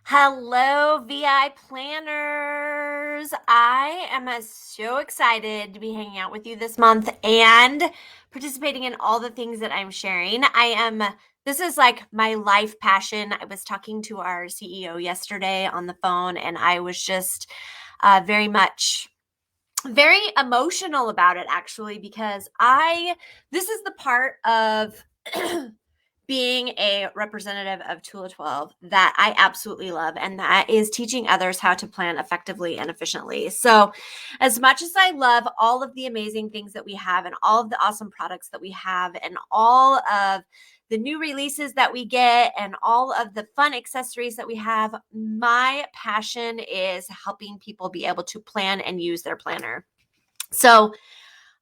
Hello, VI planners. I am so excited to be hanging out with you this month and participating in all the things that I'm sharing. This is like my life passion. I was talking to our CEO yesterday on the phone, and I was just very emotional about it actually, because this is the part of being a representative of Tula 12 that I absolutely love, and that is teaching others how to plan effectively and efficiently. So, as much as I love all of the amazing things that we have and all of the awesome products that we have and all of the new releases that we get and all of the fun accessories that we have, my passion is helping people be able to plan and use their planner. So,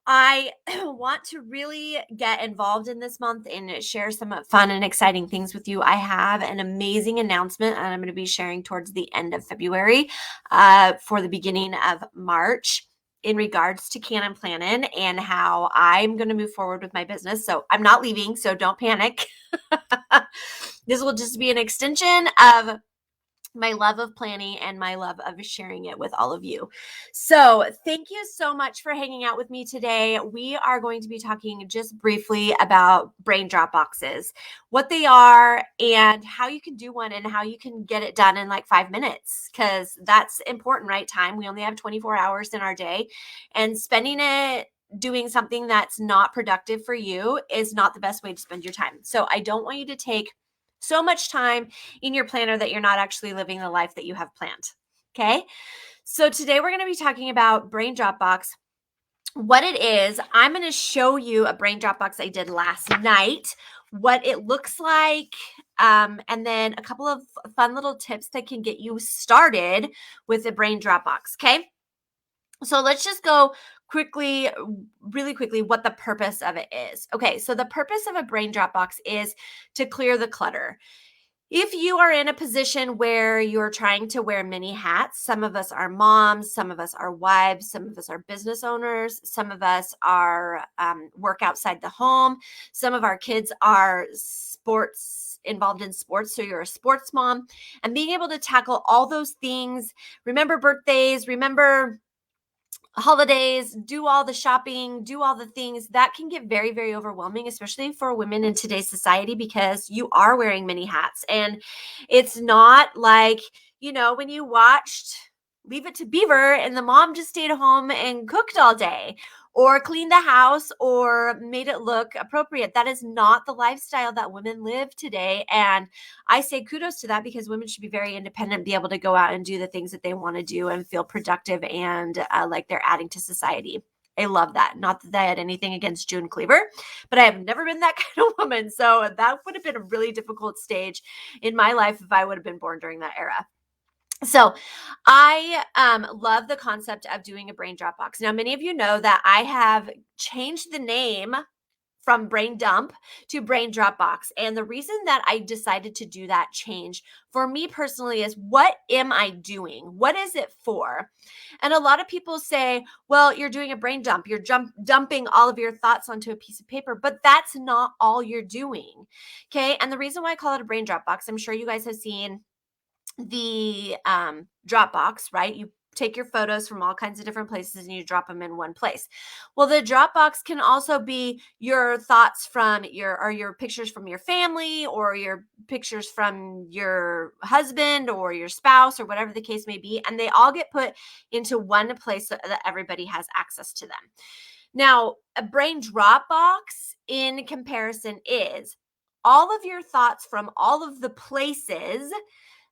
I want to really get involved in this month and share some fun and exciting things with you. I have an amazing announcement, and I'm going to be sharing towards the end of February for the beginning of March in regards to Cannin Plannin and how I'm going to move forward with my business. So I'm not leaving, so don't panic. This will just be an extension of my love of planning and my love of sharing it with all of you. So, thank you so much for hanging out with me today. We are going to be talking just briefly about brain drop boxes, what they are, and how you can do one and how you can get it done in like 5 minutes, because that's important, right? Time. We only have 24 hours in our day, and spending it doing something that's not productive for you is not the best way to spend your time. So, I don't want you to take so much time in your planner that you're not actually living the life that you have planned. Okay. So today we're going to be talking about brain drop box. What it is, I'm going to show you a brain drop box I did last night, what it looks like, and then a couple of fun little tips that can get you started with a brain drop box. Okay. So let's just go really quickly, what the purpose of it is. Okay. So the purpose of a brain drop box is to clear the clutter. If you are in a position where you're trying to wear many hats, some of us are moms, some of us are wives, some of us are business owners, some of us are work outside the home, some of our kids are involved in sports, so you're a sports mom, and being able to tackle all those things, remember birthdays, remember holidays, do all the shopping, do all the things, that can get very overwhelming, especially for women in today's society, because you are wearing many hats. And it's not like, when you watched Leave It to Beaver and the mom just stayed home and cooked all day or cleaned the house or made it look appropriate. That is not the lifestyle that women live today. And I say kudos to that, because women should be very independent, be able to go out and do the things that they want to do and feel productive and like they're adding to society. I love that. Not that I had anything against June Cleaver, but I have never been that kind of woman. So that would have been a really difficult stage in my life if I would have been born during that era. So I love the concept of doing a brain drop box. Now, many of you know that I have changed the name from brain dump to brain drop box. And the reason that I decided to do that change for me personally is, what am I doing? What is it for? And a lot of people say, well, you're doing a brain dump. You're dumping all of your thoughts onto a piece of paper, but that's not all you're doing. Okay. And the reason why I call it a brain drop box, I'm sure you guys have seen the Dropbox, right? You take your photos from all kinds of different places and you drop them in one place. Well, the Dropbox can also be your thoughts from your pictures from your family, or your pictures from your husband or your spouse, or whatever the case may be, and they all get put into one place so that everybody has access to them. Now, a brain Dropbox in comparison is all of your thoughts from all of the places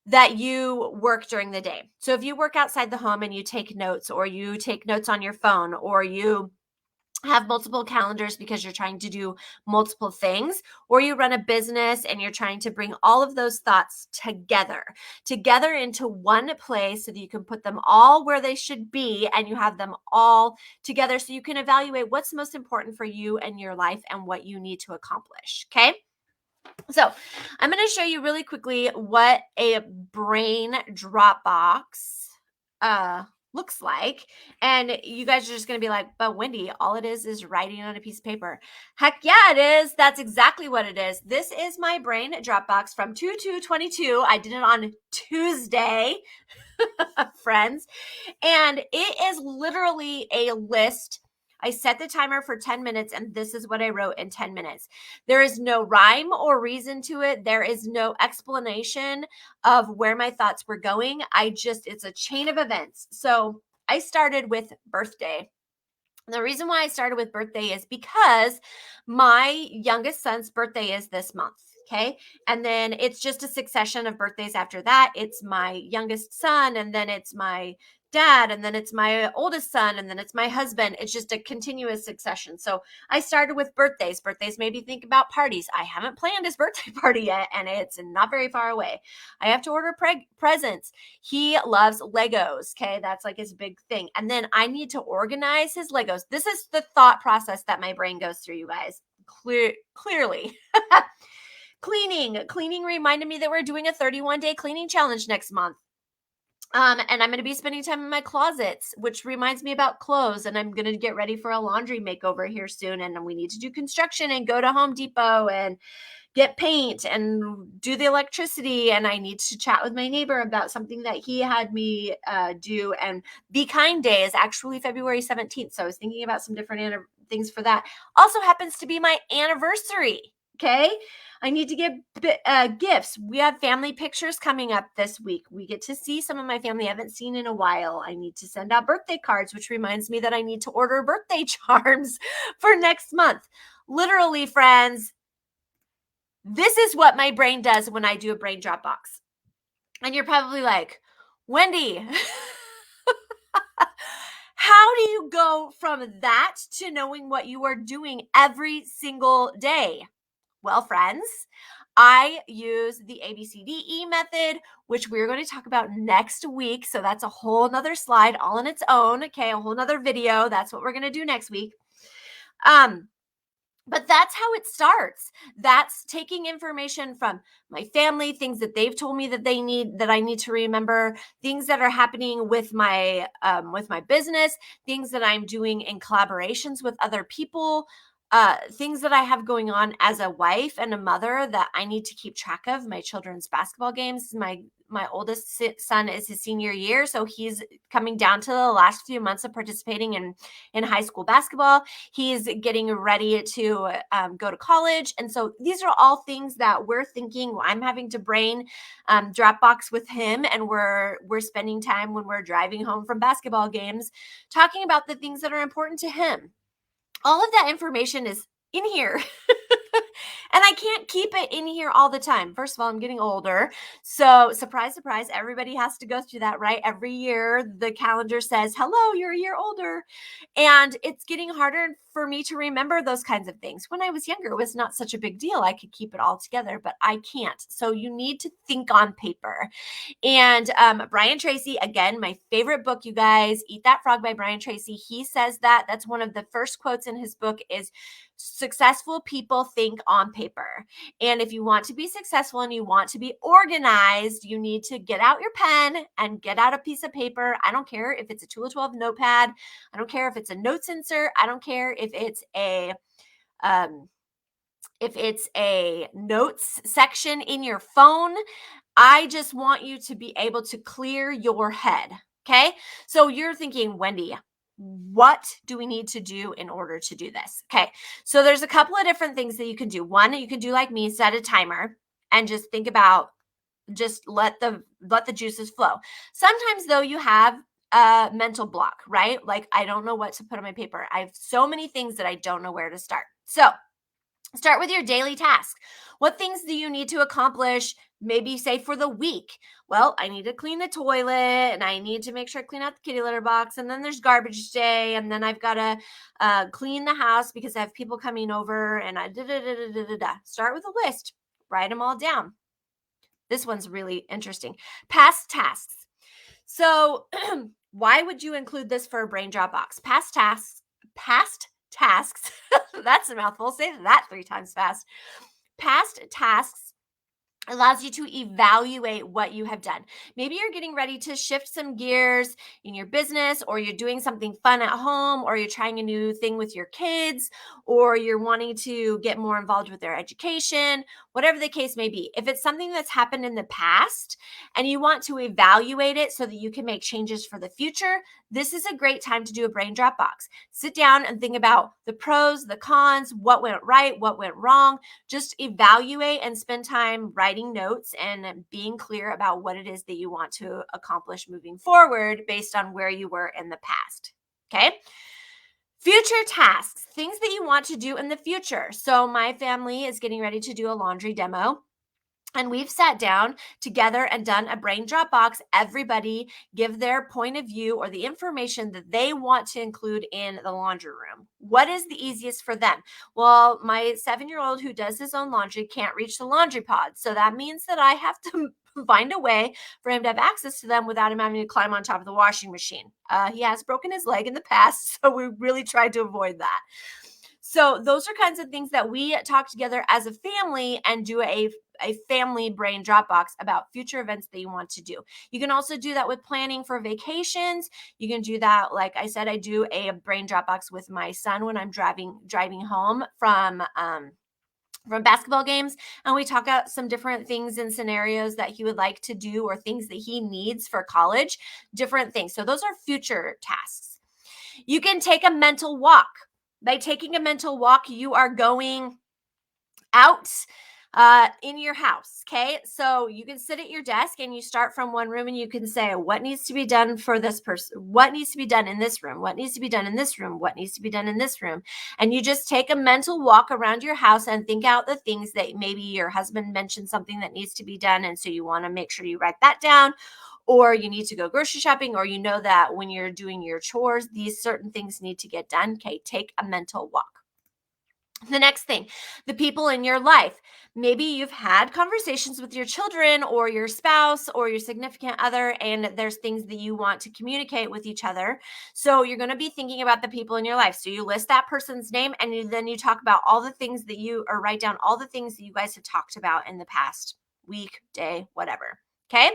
that you work during the day. So if you work outside the home and you take notes, or you take notes on your phone, or you have multiple calendars because you're trying to do multiple things, or you run a business and you're trying to bring all of those thoughts together into one place so that you can put them all where they should be, and you have them all together so you can evaluate what's most important for you and your life and what you need to accomplish. Okay. So I'm going to show you really quickly what a brain drop box looks like. And you guys are just going to be like, but Wendy, all it is writing on a piece of paper. Heck yeah, it is. That's exactly what it is. This is my brain Dropbox from 2/2/22. I did it on Tuesday, friends. And it is literally a list. I set the timer for 10 minutes, and this is what I wrote in 10 minutes. There is no rhyme or reason to it. There is no explanation of where my thoughts were going. It's a chain of events. So I started with birthday. The reason why I started with birthday is because my youngest son's birthday is this month. Okay. And then it's just a succession of birthdays after that. It's my youngest son, and then it's my dad, and then it's my oldest son, and then it's my husband. It's just a continuous succession. So I started with birthdays. Birthdays made me think about parties. I haven't planned his birthday party yet, and it's not very far away. I have to order presents. He loves Legos. Okay. That's like his big thing. And then I need to organize his Legos. This is the thought process that my brain goes through, you guys. Clearly. Cleaning reminded me that we're doing a 31-day cleaning challenge next month. And I'm going to be spending time in my closets, which reminds me about clothes. And I'm going to get ready for a laundry makeover here soon. And we need to do construction and go to Home Depot and get paint and do the electricity. And I need to chat with my neighbor about something that he had me do. And Be Kind Day is actually February 17th. So I was thinking about some different things for that. Also happens to be my anniversary. Okay. I need to get gifts. We have family pictures coming up this week. We get to see some of my family I haven't seen in a while. I need to send out birthday cards, which reminds me that I need to order birthday charms for next month. Literally, friends, this is what my brain does when I do a brain Dropbox. And you're probably like, Wendy, how do you go from that to knowing what you are doing every single day? Well, friends, I use the ABCDE method, which we're going to talk about next week. So that's a whole nother slide all on its own. Okay, a whole nother video. That's what we're going to do next week. But that's how it starts. That's taking information from my family, things that they've told me that they need, that I need to remember, things that are happening with my business, things that I'm doing in collaborations with other people, things that I have going on as a wife and a mother that I need to keep track of. My children's basketball games. My oldest son is his senior year, so he's coming down to the last few months of participating in high school basketball. He's getting ready to go to college. And so these are all things that we're thinking. I'm having to brain Dropbox with him, and we're spending time when we're driving home from basketball games talking about the things that are important to him. All of that information is in here. And I can't keep it in here all the time. First of all, I'm getting older. So surprise, surprise, everybody has to go through that, right? Every year the calendar says, hello, you're a year older. And it's getting harder for me to remember those kinds of things. When I was younger, it was not such a big deal. I could keep it all together, but I can't. So you need to think on paper. And Brian Tracy, again, my favorite book, you guys, Eat That Frog by Brian Tracy. He says that's one of the first quotes in his book is, successful people think on paper. And if you want to be successful and you want to be organized, you need to get out your pen and get out a piece of paper. I don't care if it's a 2 of 12 notepad. I don't care if it's a notes insert. I don't care if it's a notes section in your phone. I just want you to be able to clear your head. Okay. So you're thinking, Wendy, what do we need to do in order to do this? Okay. So there's a couple of different things that you can do. One, you can do like me, set a timer and just think about, just let the juices flow. Sometimes though, you have a mental block, right? Like, I don't know what to put on my paper. I have so many things that I don't know where to start. So start with your daily task. What things do you need to accomplish? Maybe say for the week. Well, I need to clean the toilet and I need to make sure I clean out the kitty litter box. And then there's garbage day. And then I've got to clean the house because I have people coming over and Start with a list. Write them all down. This one's really interesting. Past tasks. So why would you include this for a brain Dropbox? Past tasks. That's a mouthful. Say that 3 times fast. Past tasks allows you to evaluate what you have done. Maybe you're getting ready to shift some gears in your business, or you're doing something fun at home, or you're trying a new thing with your kids, or you're wanting to get more involved with their education, whatever the case may be. If it's something that's happened in the past and you want to evaluate it so that you can make changes for the future, this is a great time to do a brain drop box. Sit down and think about the pros, the cons, what went right, what went wrong. Just evaluate and spend time writing notes and being clear about what it is that you want to accomplish moving forward based on where you were in the past. Okay. Future tasks, things that you want to do in the future. So, my family is getting ready to do a laundry demo. And we've sat down together and done a brain drop box. Everybody give their point of view or the information that they want to include in the laundry room. What is the easiest for them? Well, my 7-year-old who does his own laundry can't reach the laundry pod. So that means that I have to find a way for him to have access to them without him having to climb on top of the washing machine. He has broken his leg in the past, so we really tried to avoid that. So those are kinds of things that we talk together as a family and do a family brain Dropbox about future events that you want to do. You can also do that with planning for vacations. You can do that, like I said, I do a brain Dropbox with my son when I'm driving home from basketball games, and we talk out some different things and scenarios that he would like to do or things that he needs for college, different things. So those are future tasks. You can take a mental walk. By taking a mental walk, you are going out in your house. Okay. So you can sit at your desk and you start from one room and you can say, what needs to be done for this person? What needs to be done in this room? What needs to be done in this room? What needs to be done in this room? And you just take a mental walk around your house and think out the things that maybe your husband mentioned something that needs to be done. And so you want to make sure you write that down, or you need to go grocery shopping, or you know that when you're doing your chores, these certain things need to get done. Okay. Take a mental walk. The next thing, the people in your life. Maybe you've had conversations with your children or your spouse or your significant other, and there's things that you want to communicate with each other. So you're going to be thinking about the people in your life. So you list that person's name, and then you talk about all the things that or write down all the things that you guys have talked about in the past week, day, whatever. Okay.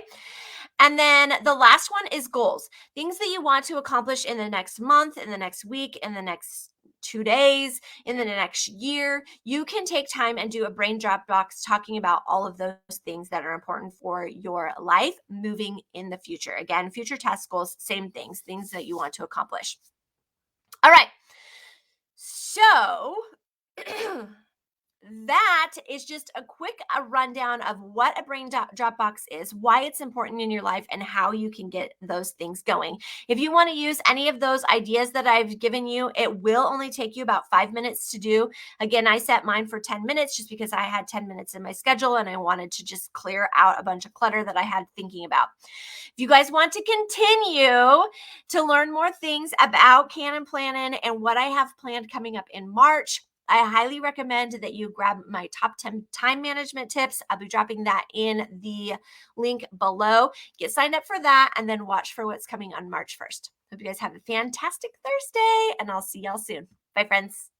And then the last one is goals, things that you want to accomplish in the next month, in the next week, in the next 2 days, in the next year. You can take time and do a brain drop box talking about all of those things that are important for your life moving in the future. Again, future task goals, same things that you want to accomplish. All right. So that is just a quick rundown of what a brain drop box is, why it's important in your life, and how you can get those things going. If you want to use any of those ideas that I've given you, it will only take you about 5 minutes to do. Again, I set mine for 10 minutes just because I had 10 minutes in my schedule and I wanted to just clear out a bunch of clutter that I had thinking about. If you guys want to continue to learn more things about Cannin Plannin and what I have planned coming up in March, I highly recommend that you grab my top 10 time management tips. I'll be dropping that in the link below. Get signed up for that and then watch for what's coming on March 1st. Hope you guys have a fantastic Thursday, and I'll see y'all soon. Bye, friends.